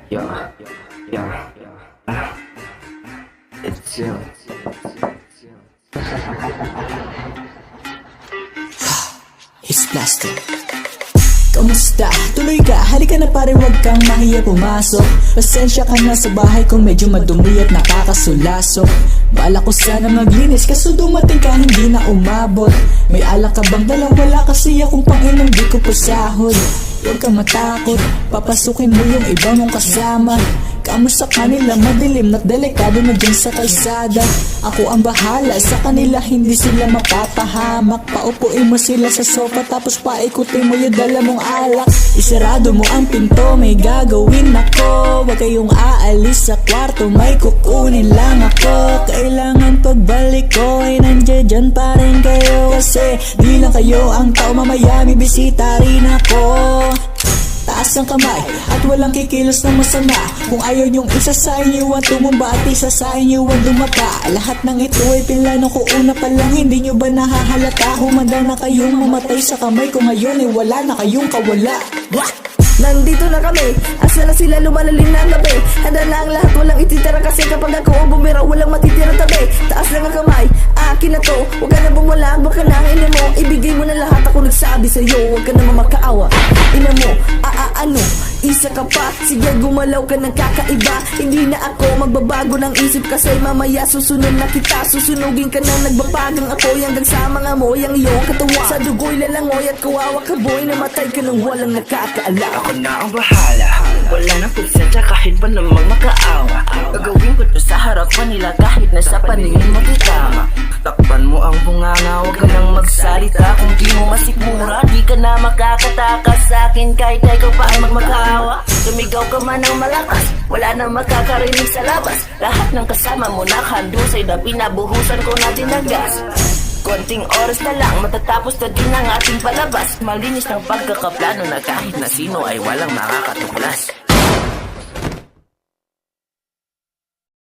Yeah, yeah, it's you. It's plastic. Kamusta? Tuloy ka, halika na pare, wag kang mahiya pumasok. Pasensya ka na sa bahay kung medyo madumi at nakakasulasok. Bala ko sana maglinis kaso dumating ka hindi na umabot. May alak ka bang dala? Wala kasi akong panginom, di ko pasahod. Huwag kang matakot, papasukin mo yung iba mong kasama. Kamo sa kanila madilim at delikado na dyan sa kalsada. Ako ang bahala sa kanila, hindi sila mapapahamak. Paupuin mo sila sa sofa tapos paikutin mo yung dala mong alak. Isarado mo ang pinto, may gagawin ako. Huwag kayong aalis sa kwarto, may kukunin lang ako. Kailangan pagbalik ko ay nandiyan dyan pa rin kayo. Kasi di lang kayo ang tao, mamaya may bisita rin ako. Taas ang kamay at walang kikilos na masama. Kung ayaw niyong isa sa inyo ang tumumba at isa sa inyo ang dumapa. Lahat ng ito ay pinlano ko una pa lang, hindi nyo ba nahahalata? Humanda na kayong mamatay sa kamay ko ngayon ay wala na kayong kawala. Nandito na kami, asa na sila lumalalim na ang gabi. Handa na ang lahat, walang ititira kasi kapag ako ang bumira, walang matitira tabi. Taas lang ang kamay, akin na to. Huwag ka na bumulag, baka na ang ina mo. Ibigay mo na lahat, ako nagsabi sa'yo. Huwag ka na mamakaawa, ina mo, ano, isa ka pa, sige gumalaw ka ng kakaiba. Hindi na ako magbabago ng isip kasi mamaya susunod na kita. Susunugin ka na nagbabagang apoy hanggang sa mga moy ang iyong katawan. Sa dugoy lalangoy at kawawa ka boy, namatay ka ng walang nakakaala. Ako na ang bahala, wala nang presensya kahit pa namang makaawa. Gagawin ko to sa harapan nila kahit na sa paningin mo titama. Takpan mo ang bunganga, huwag ka nang magsalita. Kung di mo masikmura, di ka na makakatakas sa akin kahit ikaw pa ay magmakaawa. Sumigaw ka man ng malakas, wala nang makakarinig sa labas. Lahat ng kasama mo nakandusay na pinabuhusan ko na tinagas. Konting oras na lang, matatapos na din ang ating palabas. Malinis ng pagkakaplano na kahit na sino ay walang makakatuklas.